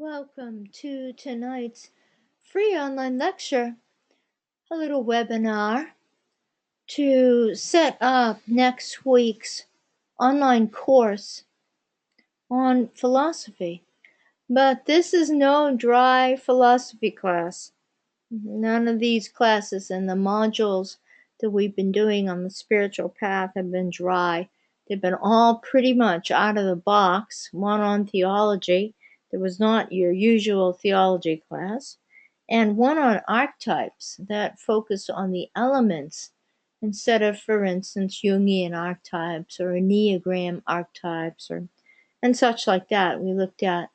Welcome to tonight's free online lecture, a little webinar to set up next week's online course on philosophy. But this is no dry philosophy class. None of these classes and the modules that we've been doing on the spiritual path have been dry. They've been all pretty much out of the box. One on theology, that was not your usual theology class, and one on archetypes that focused on the elements instead of, for instance, Jungian archetypes or Enneagram archetypes and such like that. We looked at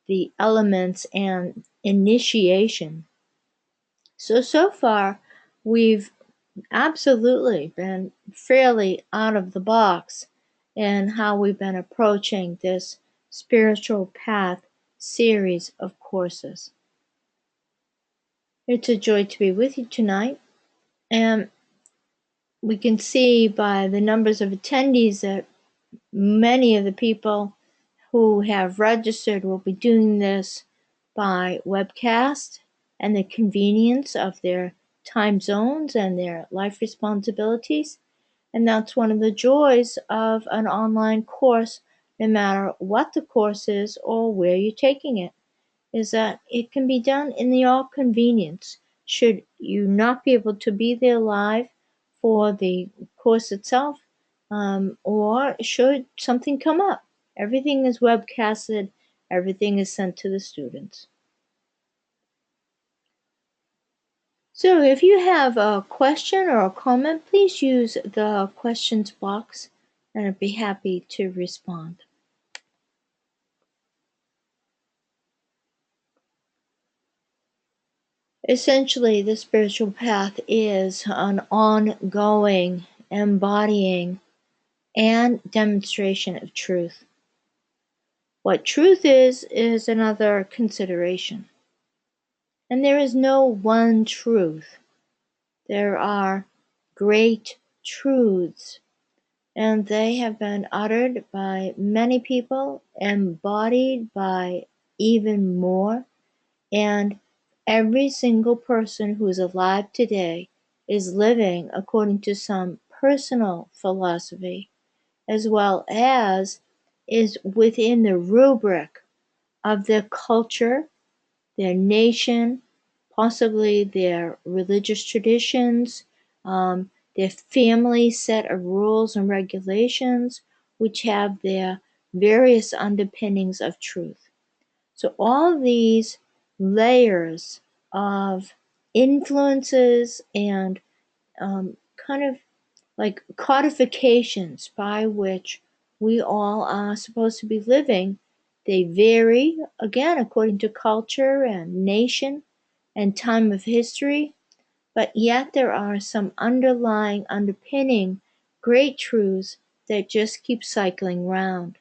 the elements and initiation. So far, we've absolutely been fairly out of the box in how we've been approaching this spiritual path series of courses. It's a joy to be with you tonight, and we can see by the numbers of attendees that many of the people who have registered will be doing this by webcast and the convenience of their time zones and their life responsibilities. And that's one of the joys of an online course, no matter what the course is or where you're taking it, is that it can be done in your convenience. Should you not be able to be there live for the course itself, or should something come up, everything is webcasted, everything is sent to the students. So if you have a question or a comment, please use the questions box and I'd be happy to respond. Essentially, the spiritual path is an ongoing embodying and demonstration of truth. What truth is another consideration. And there is no one truth. There are great truths, and they have been uttered by many people, embodied by even more, and every single person who is alive today is living according to some personal philosophy, as well as is within the rubric of their culture, their nation, possibly their religious traditions, their family set of rules and regulations, which have their various underpinnings of truth. So all these layers of influences and kind of like codifications by which we all are supposed to be living, they vary, again, according to culture and nation and time of history, but yet there are some underlying, underpinning great truths that just keep cycling round.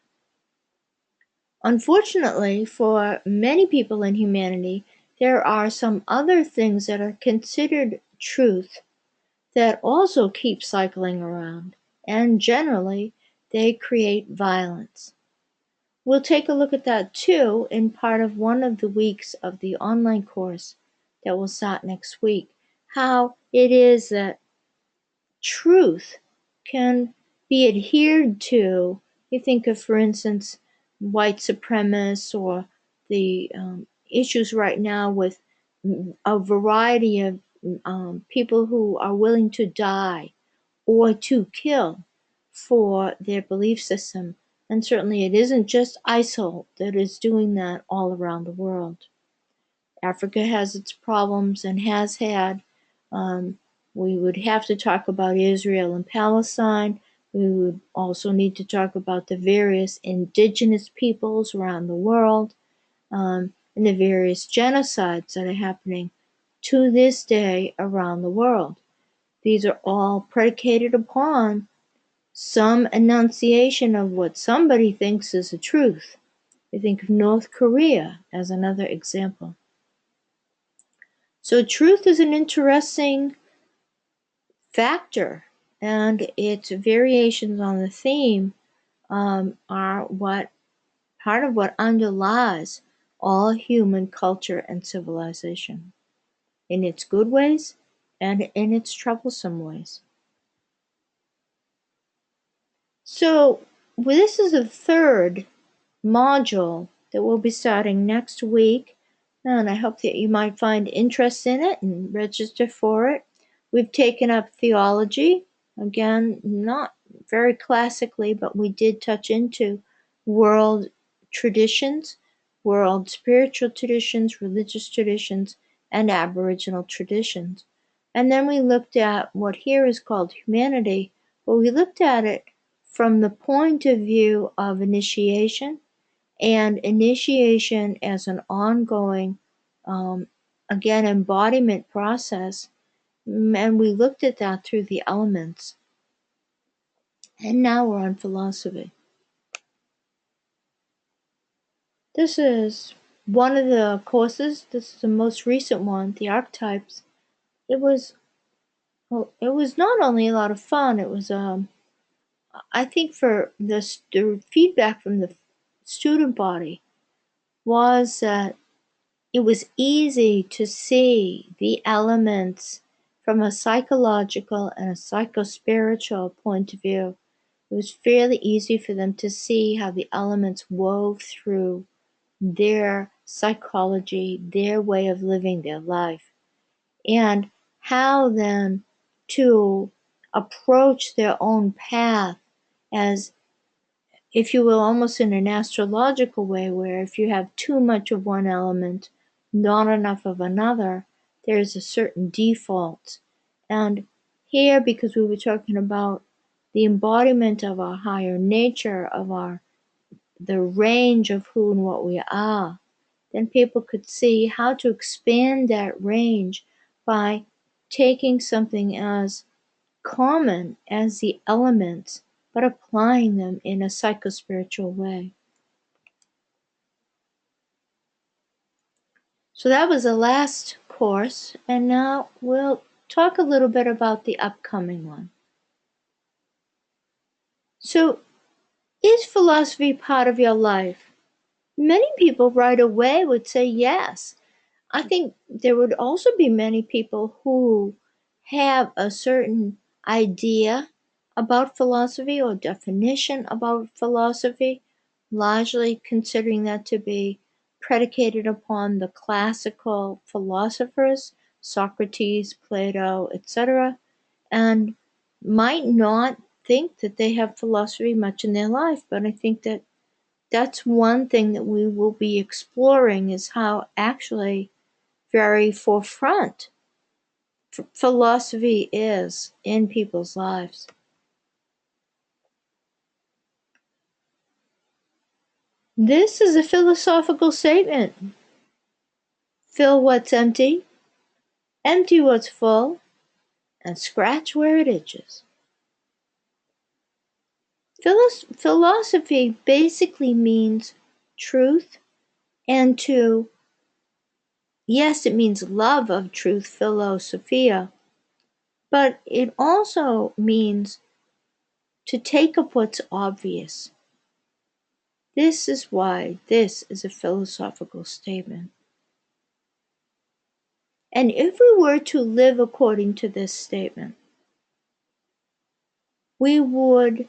Unfortunately, for many people in humanity, there are some other things that are considered truth that also keep cycling around, and generally, they create violence. We'll take a look at that too in part of one of the weeks of the online course that will start next week, how it is that truth can be adhered to. You think of, for instance, white supremacists or the issues right now with a variety of people who are willing to die or to kill for their belief system. And certainly it isn't just ISIL that is doing that all around the world. Africa has its problems and has had. We would have to talk about Israel and Palestine. We would also need to talk about the various indigenous peoples around the world, and the various genocides that are happening to this day around the world. These are all predicated upon some enunciation of what somebody thinks is the truth. You think of North Korea as another example. So truth is an interesting factor, and its variations on the theme are what part of what underlies all human culture and civilization, in its good ways and in its troublesome ways. So, this is the third module that we'll be starting next week, and I hope that you might find interest in it and register for it. We've taken up theology, again, not very classically, but we did touch into world traditions, world spiritual traditions, religious traditions, and Aboriginal traditions. And then we looked at what here is called humanity, but we looked at it from the point of view of initiation, and initiation as an ongoing, um, again, embodiment process. And we looked at that through the elements. And now we're on philosophy. This is one of the courses. This is the most recent one, the archetypes. It was, well, it was not only a lot of fun. It was, I think, for the feedback from the student body was that it was easy to see the elements from a psychological and a psychospiritual point of view. It was fairly easy for them to see how the elements wove through their psychology, their way of living their life, and how then to approach their own path as, if you will, almost in an astrological way, where if you have too much of one element, not enough of another, there's a certain default. And here, because we were talking about the embodiment of our higher nature, of the range of who and what we are, then people could see how to expand that range by taking something as common as the elements, but applying them in a psychospiritual way. So that was the last course, and now we'll talk a little bit about the upcoming one. So, is philosophy part of your life? Many people right away would say yes. I think there would also be many people who have a certain idea about philosophy or definition about philosophy, largely considering that to be predicated upon the classical philosophers, Socrates, Plato, etc., and might not think that they have philosophy much in their life. But I think that that's one thing that we will be exploring, is how actually very forefront philosophy is in people's lives. This is a philosophical statement. Fill what's empty, empty what's full, and scratch where it itches. Philosophy basically means truth, and yes, it means love of truth, philosophia, but it also means to take up what's obvious. This is why this is a philosophical statement. And if we were to live according to this statement, we would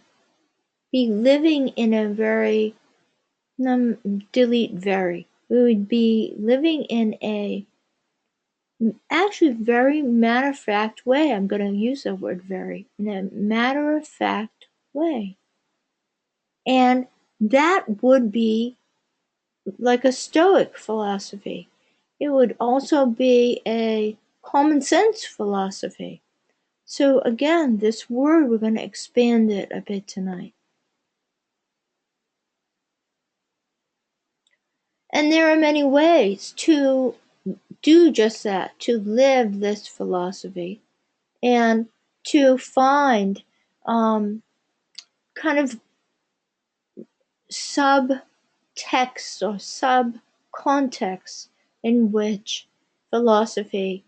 be living in a very, delete very, we would be living in a actually very matter-of-fact way. I'm going to use the word very, in a matter-of-fact way. And that would be like a Stoic philosophy. It would also be a common sense philosophy. So again, this word, we're going to expand it a bit tonight. And there are many ways to do just that, to live this philosophy and to find kind of subtext or sub-context in which philosophy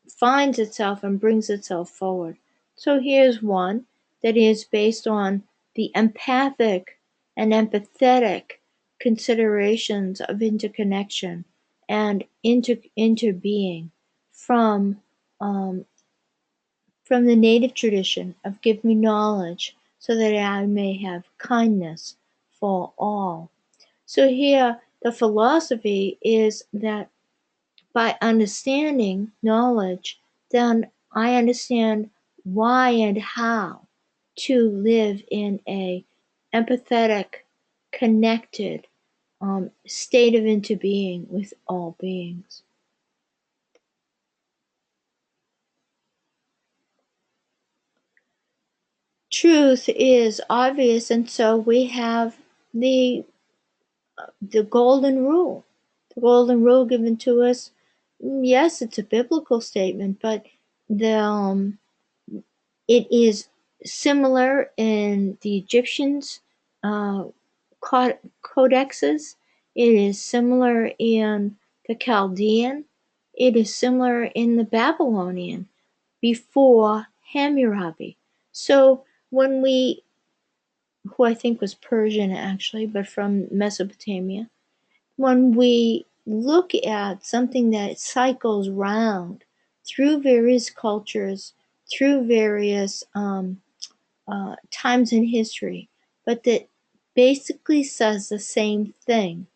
finds itself and brings itself forward. So here's one that is based on the empathic and empathetic considerations of interconnection and interbeing from um, from the native tradition of give me knowledge so that I may have kindness for all. So here the philosophy is that by understanding knowledge, then I understand why and how to live in a empathetic, connected state of interbeing with all beings. Truth is obvious, and so we have the the golden rule. The golden rule given to us, yes, it's a biblical statement, but the it is similar in the Egyptians' uh, codexes. It is similar in the Chaldean. It is similar in the Babylonian before Hammurabi. So when we, who I think was Persian actually, but from Mesopotamia, when we look at something that cycles round through various cultures, through various times in history, but that basically says the same thing,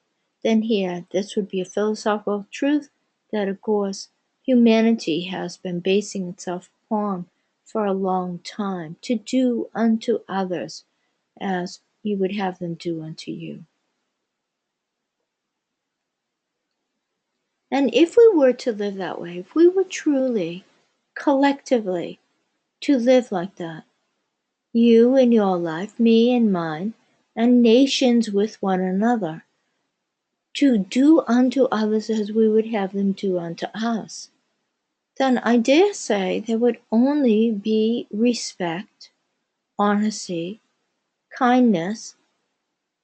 then here, this would be a philosophical truth that, of course, humanity has been basing itself upon for a long time, to do unto others as you would have them do unto you. And if we were to live that way, if we were truly, collectively, to live like that, you in your life, me in mine, and nations with one another, to do unto others as we would have them do unto us, then I dare say there would only be respect, honesty, kindness,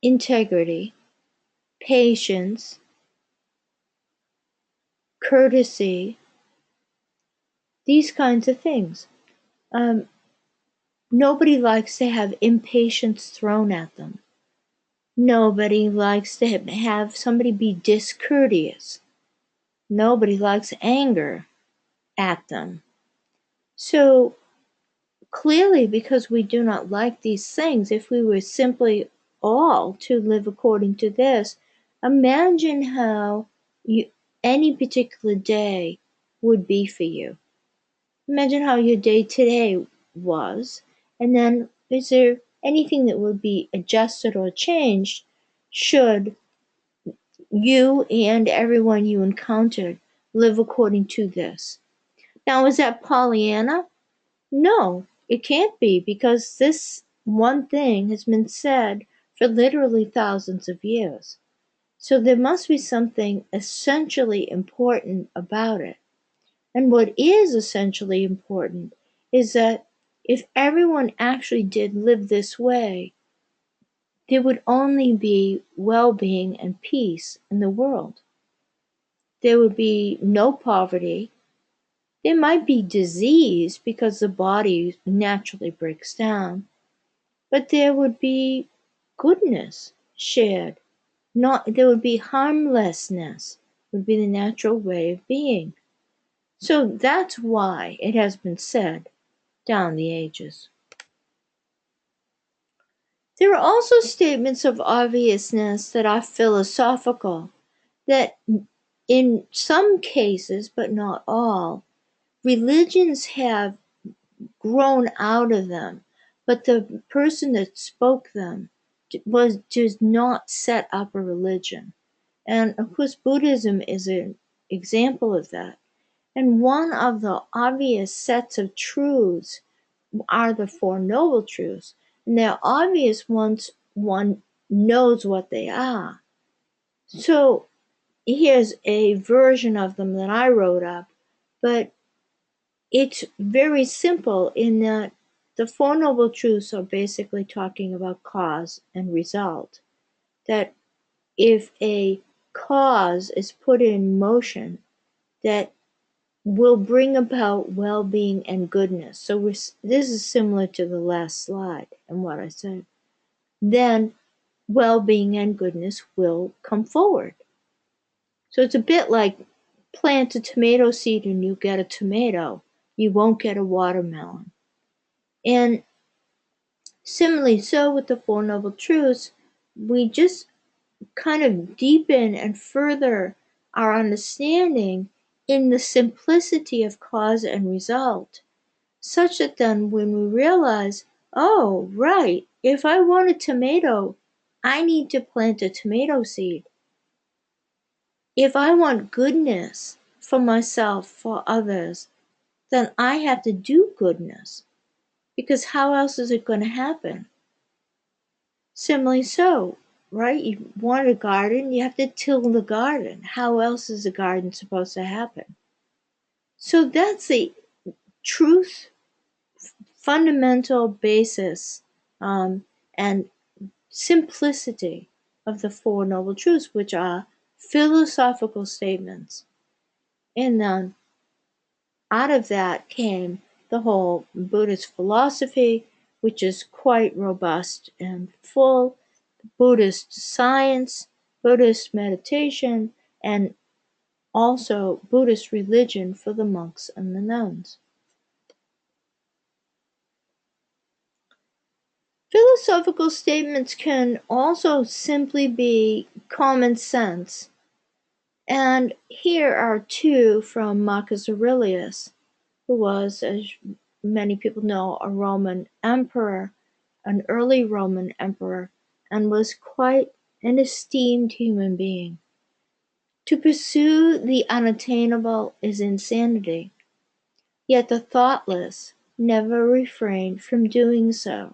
integrity, patience, courtesy, these kinds of things. Um, Nobody likes to have impatience thrown at them. Nobody likes to have somebody be discourteous. Nobody likes anger at them. So clearly, because we do not like these things, if we were simply all to live according to this, imagine how any particular day would be for you. Imagine how your day today was, and then is there anything that would be adjusted or changed should you and everyone you encountered live according to this? Now, is that Pollyanna? No, it can't be, because this one thing has been said for literally thousands of years. So there must be something essentially important about it. And what is essentially important is that if everyone actually did live this way, there would only be well-being and peace in the world. There would be no poverty. There might be disease because the body naturally breaks down, but there would be goodness shared. There would be harmlessness, would be the natural way of being. So that's why it has been said down the ages. There are also statements of obviousness that are philosophical, that in some cases, but not all, religions have grown out of them, but the person that spoke them does not set up a religion. And of course, Buddhism is an example of that. And one of the obvious sets of truths are the Four Noble Truths. And they're obvious once one knows what they are. So here's a version of them that I wrote up, but it's very simple in that the Four Noble Truths are basically talking about cause and result. That if a cause is put in motion, that will bring about well-being and goodness. So this is similar to the last slide and what I said. Then well-being and goodness will come forward. So it's a bit like plant a tomato seed and you get a tomato. You won't get a watermelon. And similarly, so with the Four Noble Truths, we just kind of deepen and further our understanding in the simplicity of cause and result, such that then when we realize, oh, right, if I want a tomato, I need to plant a tomato seed. If I want goodness for myself, for others, then I have to do goodness, because how else is it going to happen? Similarly so, right? You want a garden, you have to till the garden. How else is a garden supposed to happen? So that's the truth, fundamental basis, and simplicity of the Four Noble Truths, which are philosophical statements. And then out of that came the whole Buddhist philosophy, which is quite robust and full, Buddhist science, Buddhist meditation, and also Buddhist religion for the monks and the nuns. Philosophical statements can also simply be common sense, and here are two from Marcus Aurelius, who was, as many people know, a Roman emperor, an early Roman emperor, and was quite an esteemed human being. To pursue the unattainable is insanity, yet the thoughtless never refrain from doing so.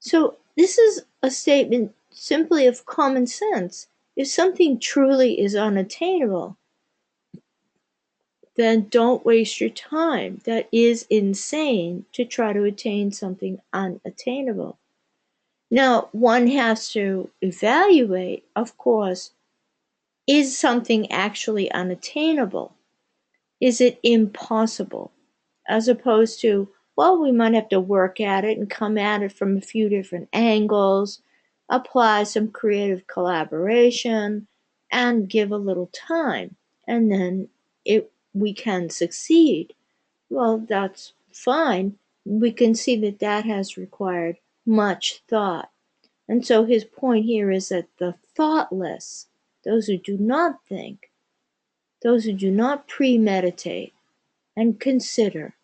So this is a statement simply of common sense. If something truly is unattainable, then don't waste your time. That is insane to try to attain something unattainable. Now, one has to evaluate, of course, is something actually unattainable? Is it impossible? As opposed to, well, we might have to work at it and come at it from a few different angles, apply some creative collaboration, and give a little time, and then we can succeed. Well, that's fine. We can see that that has required much thought. And so his point here is that the thoughtless, those who do not think, those who do not premeditate and consider,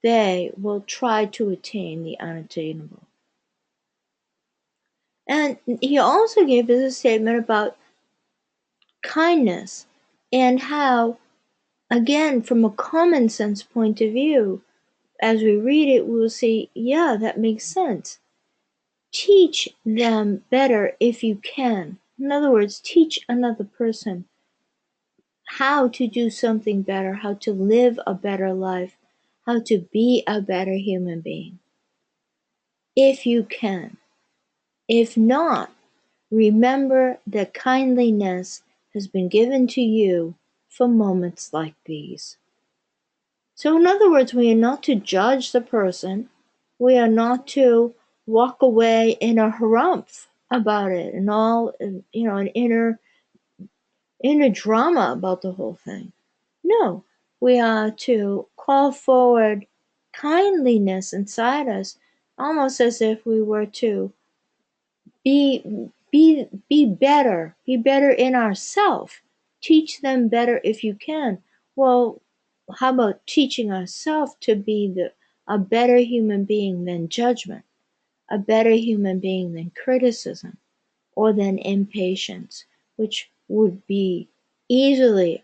they will try to attain the unattainable. And he also gave us a statement about kindness and how, again, from a common sense point of view, as we read it, we will see, yeah, that makes sense. Teach them better if you can. In other words, teach another person how to do something better, how to live a better life, how to be a better human being. If you can. If not, remember that kindliness has been given to you for moments like these. So, in other words, we are not to judge the person. We are not to walk away in a harumph about it and all, an inner drama about the whole thing. No, we are to call forward kindliness inside us, almost as if we were to be better in ourself. Teach them better if you can. Well, how about teaching ourselves to be a better human being than judgment, a better human being than criticism, or than impatience, which would easily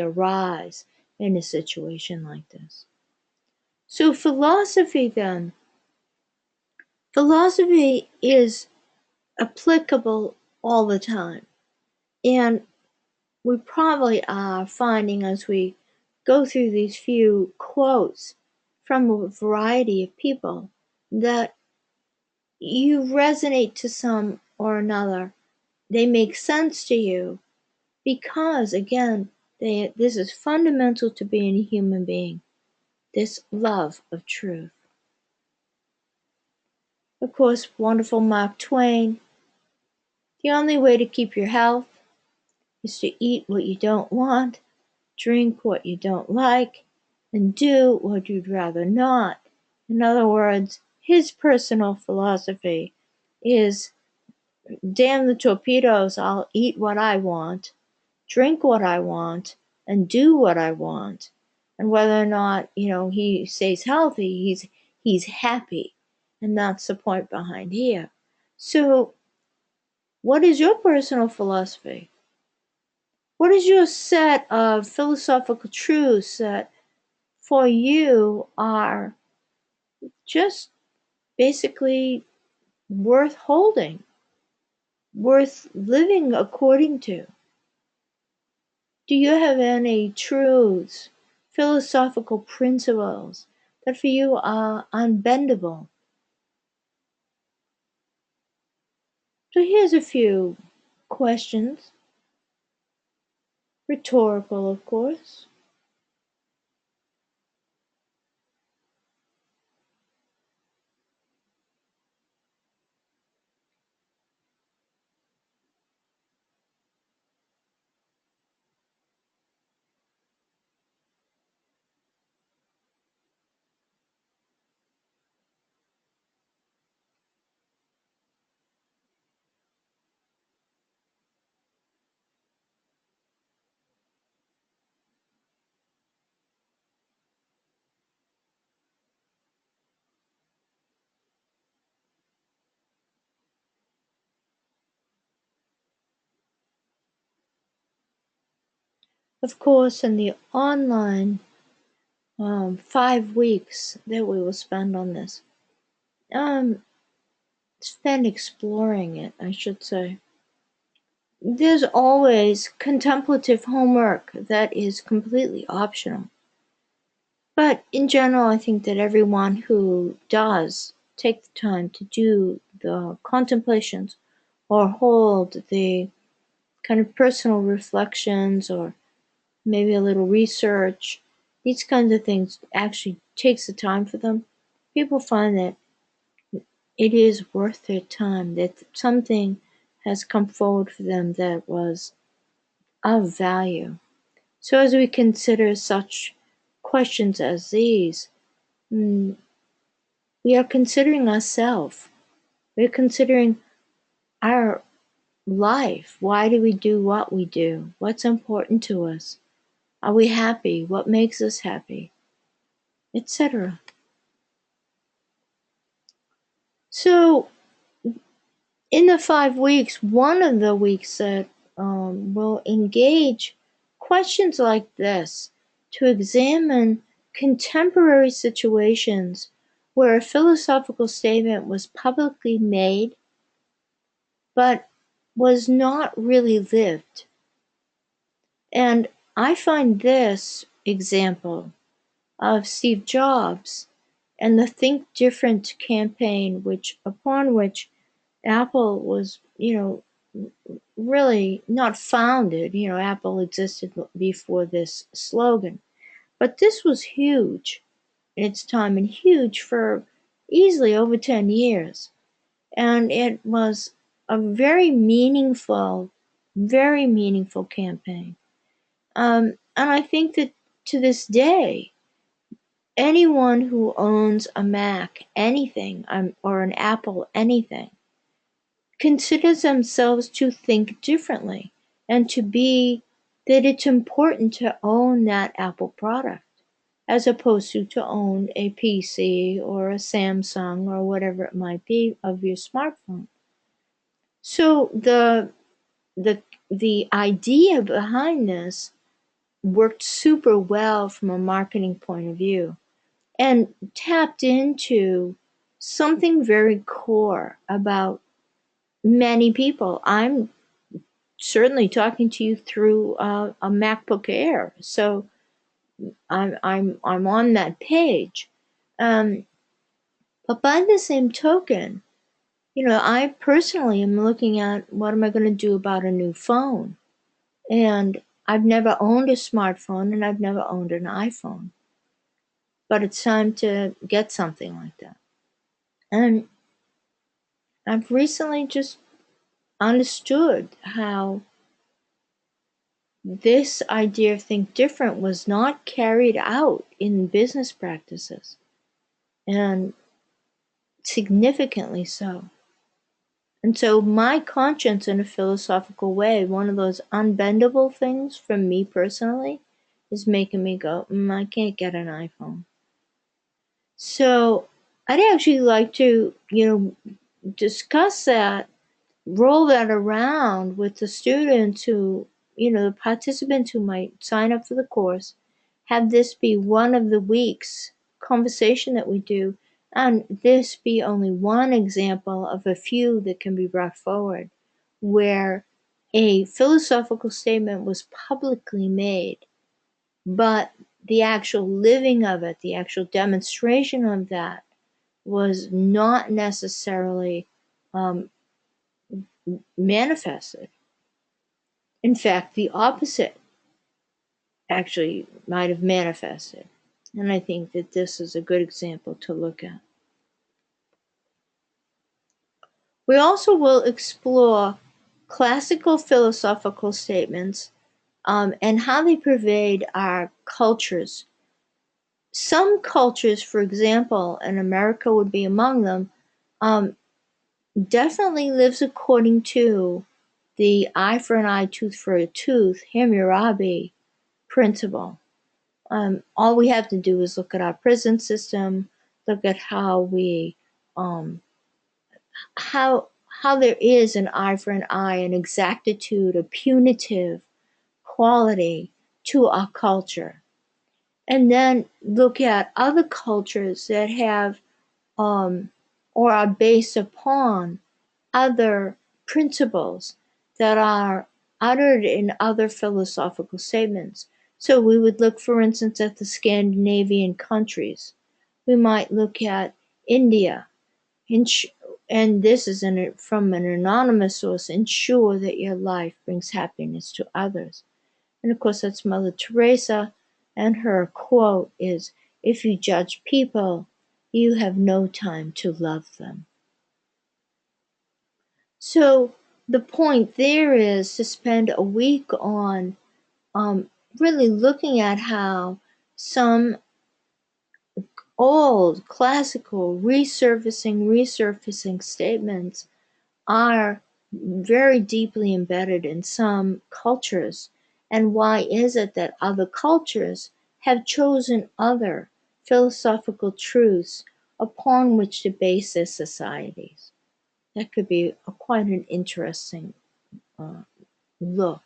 arise in a situation like this. So philosophy is applicable all the time. And we probably are finding, as we go through these few quotes from a variety of people, that you resonate to some or another. They make sense to you because, again, this is fundamental to being a human being, this love of truth. Of course, wonderful Mark Twain. The only way to keep your health is to eat what you don't want, drink what you don't like, and do what you'd rather not. In other words, his personal philosophy is damn the torpedoes, I'll eat what I want, drink what I want, and do what I want. And whether or not, he stays healthy, he's happy. And that's the point behind here. So, what is your personal philosophy? What is your set of philosophical truths that for you are just basically worth holding, worth living according to? Do you have any truths, philosophical principles that for you are unbendable? So here's a few questions, rhetorical, of course. Of course, in the online 5 weeks that we will spend on this, um, spend exploring it, I should say. There's always contemplative homework that is completely optional. But in general, I think that everyone who does take the time to do the contemplations or hold the kind of personal reflections or maybe a little research, these kinds of things actually takes the time for them. People find that it is worth their time, that something has come forward for them that was of value. So as we consider such questions as these, we are considering ourselves. We're considering our life. Why do we do what we do? What's important to us? Are we happy? What makes us happy? Etc. So in the 5 weeks, one of the weeks that will engage questions like this to examine contemporary situations where a philosophical statement was publicly made but was not really lived. And I find this example of Steve Jobs and the Think Different campaign, upon which Apple was, really not founded. Apple existed before this slogan, but this was huge in its time and huge for easily over 10 years. And it was a very meaningful campaign. And I think that to this day, anyone who owns a Mac anything, or an Apple anything, considers themselves to think differently and that it's important to own that Apple product as opposed to own a PC or a Samsung or whatever it might be of your smartphone. So the idea behind this worked super well from a marketing point of view and tapped into something very core about many people. I'm certainly talking to you through a MacBook Air, so I'm on that page. Um, but by the same token, I personally am looking at what am I going to do about a new phone, and I've never owned a smartphone and I've never owned an iPhone, but it's time to get something like that. And I've recently just understood how this idea of think different was not carried out in business practices, and significantly so. And so my conscience, in a philosophical way, one of those unbendable things for me personally, is making me go, I can't get an iPhone. So I'd actually like to, discuss that, roll that around with the students who, the participants who might sign up for the course, have this be one of the week's conversation that we do, and this be only one example of a few that can be brought forward, where a philosophical statement was publicly made, but the actual living of it, the actual demonstration of that, was not necessarily um, manifested. In fact, the opposite actually might have manifested. And I think that this is a good example to look at. We also will explore classical philosophical statements and how they pervade our cultures. Some cultures, for example, and America would be among them, um, definitely lives according to the eye for an eye, tooth for a tooth, Hammurabi principle. All we have to do is look at our prison system, look at how we, how there is an eye for an eye, an exactitude, a punitive quality to our culture. And then look at other cultures that have, or are based upon other principles that are uttered in other philosophical statements. So we would look, for instance, at the Scandinavian countries. We might look at India, and this is from an anonymous source, ensure that your life brings happiness to others. And of course, that's Mother Teresa, and her quote is, "If you judge people, you have no time to love them." So the point there is to spend a week on really looking at how some old classical resurfacing statements are very deeply embedded in some cultures, and why is it that other cultures have chosen other philosophical truths upon which to base their societies. That could be quite an interesting uh, look.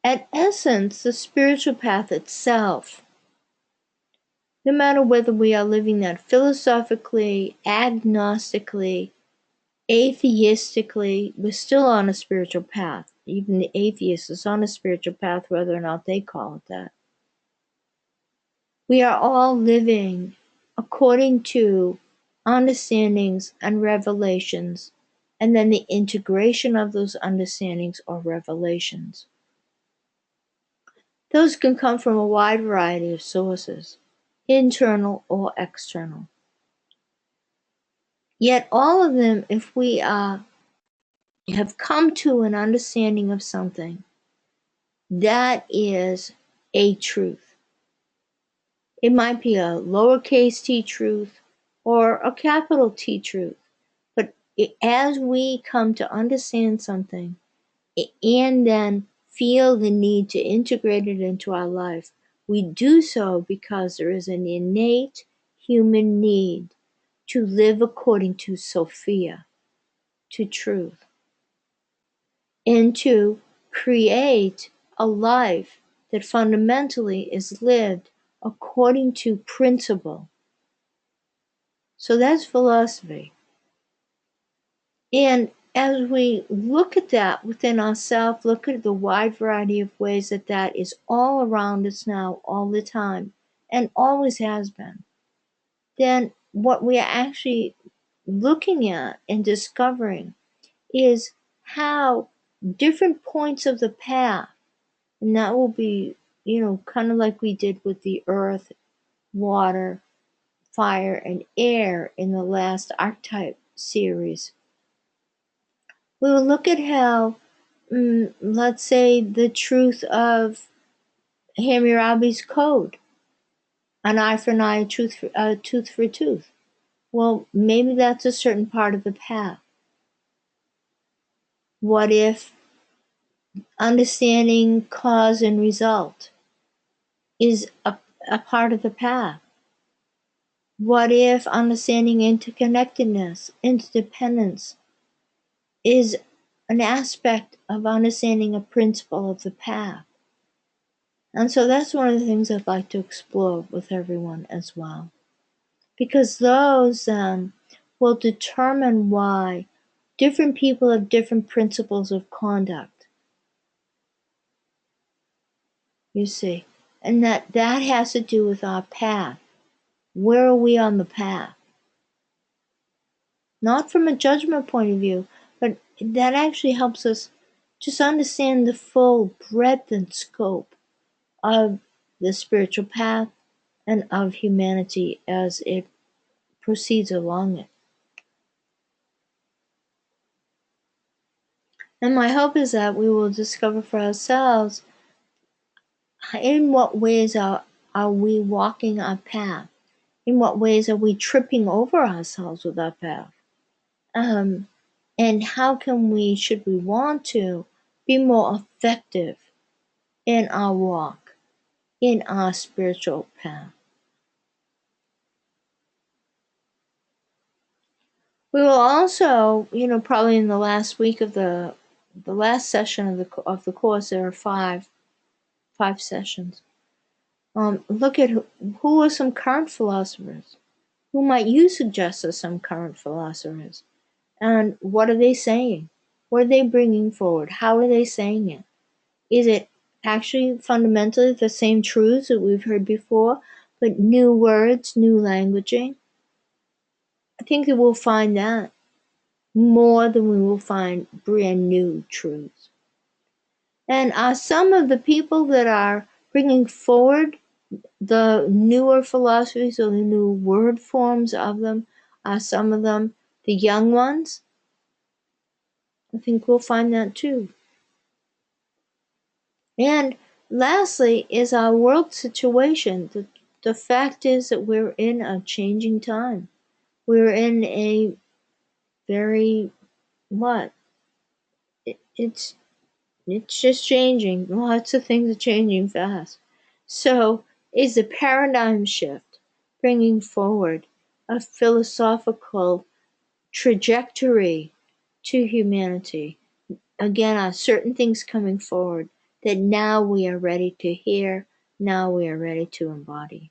At essence, the spiritual path itself, no matter whether we are living that philosophically, agnostically, atheistically, we're still on a spiritual path. Even the atheist is on a spiritual path, whether or not they call it that. We are all living according to understandings and revelations, and then the integration of those understandings or revelations. Those can come from a wide variety of sources, internal or external. Yet all of them, if we have come to an understanding of something, that is a truth. It might be a lowercase t truth or a capital T truth, but as we come to understand something and then feel the need to integrate it into our life, we do so because there is an innate human need to live according to Sophia, to truth, and to create a life that fundamentally is lived according to principle. So that's philosophy. And as we look at that within ourselves, look at the wide variety of ways that that is all around us now, all the time, and always has been, then what we are actually looking at and discovering is how different points of the path, and that will be, kind of like we did with the earth, water, fire, and air in the last archetype series. We will look at how, let's say, the truth of Hammurabi's code, an eye for an eye, a tooth for a tooth. Well, maybe that's a certain part of the path. What if understanding cause and result is a part of the path? What if understanding interconnectedness, interdependence, is an aspect of understanding a principle of the path? And so that's one of the things I'd like to explore with everyone as well. Because those will determine why different people have different principles of conduct. You see, and that has to do with our path. Where are we on the path? Not from a judgment point of view, but that actually helps us just understand the full breadth and scope of the spiritual path and of humanity as it proceeds along it. And my hope is that we will discover for ourselves in what ways are we walking our path? In what ways are we tripping over ourselves with our path? And how can we, should we want to, be more effective in our walk, in our spiritual path? We will also, probably in the last week of the last session of the course, there are five sessions. Look at who are some current philosophers. Who might you suggest as some current philosophers? And what are they saying? What are they bringing forward? How are they saying it? Is it actually fundamentally the same truths that we've heard before, but new words, new languaging? I think that we'll find that more than we will find brand new truths. And some of the people that are bringing forward the newer philosophies or the new word forms of them, are some of them the young ones? I think we'll find that too. And lastly is our world situation. The fact is that we're in a changing time. We're in a very, it's just changing. Lots of things are changing fast. So is a paradigm shift bringing forward a philosophical trajectory to humanity. Again, are certain things coming forward that now we are ready to hear, now we are ready to embody.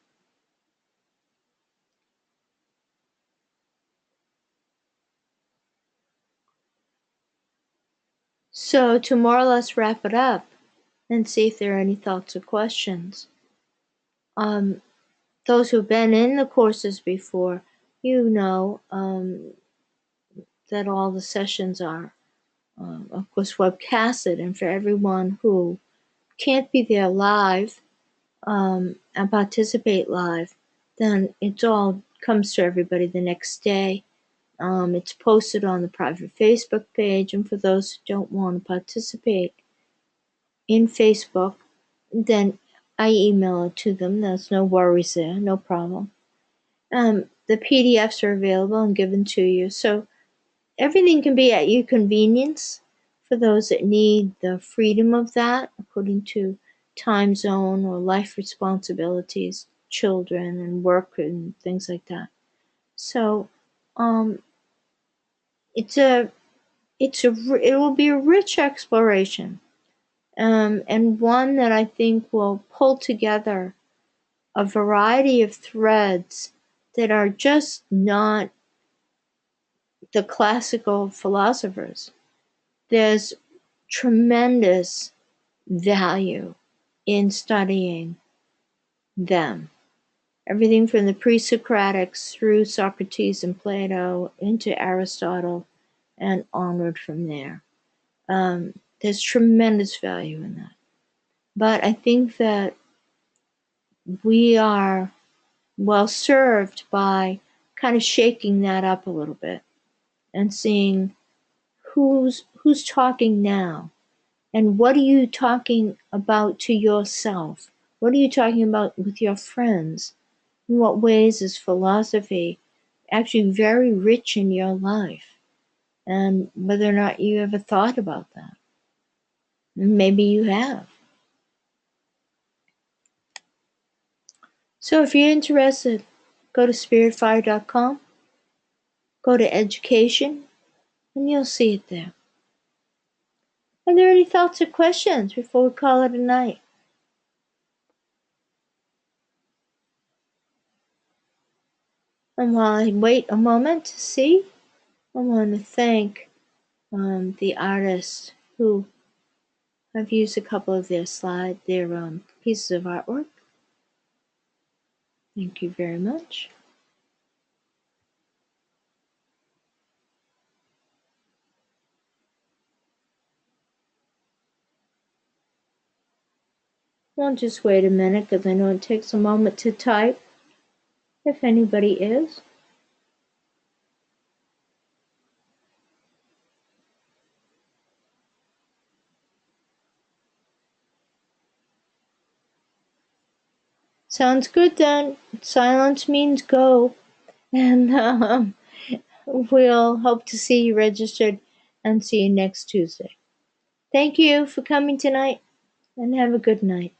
So to more or less wrap it up and see if there are any thoughts or questions. Those who've been in the courses before, that all the sessions are, of course, webcasted, and for everyone who can't be there live and participate live, then it all comes to everybody the next day. It's posted on the private Facebook page, and for those who don't want to participate in Facebook, then I email it to them. There's no worries there, no problem. The PDFs are available and given to you, so everything can be at your convenience for those that need the freedom of that, according to time zone or life responsibilities, children and work and things like that. So, it will be a rich exploration, and one that I think will pull together a variety of threads that are just not the classical philosophers. There's tremendous value in studying them. Everything from the pre-Socratics through Socrates and Plato into Aristotle and onward from there. There's tremendous value in that. But I think that we are well served by kind of shaking that up a little bit and seeing who's talking now, and what are you talking about to yourself? What are you talking about with your friends? In what ways is philosophy actually very rich in your life? And whether or not you ever thought about that. Maybe you have. So if you're interested, go to spiritfire.com, go to education, and you'll see it there. Are there any thoughts or questions before we call it a night? And while I wait a moment to see, I want to thank the artists who have used a couple of their pieces of artwork. Thank you very much. I'll just wait a minute because I know it takes a moment to type, if anybody is. Sounds good then. Silence means go. And we'll hope to see you registered and see you next Tuesday. Thank you for coming tonight and have a good night.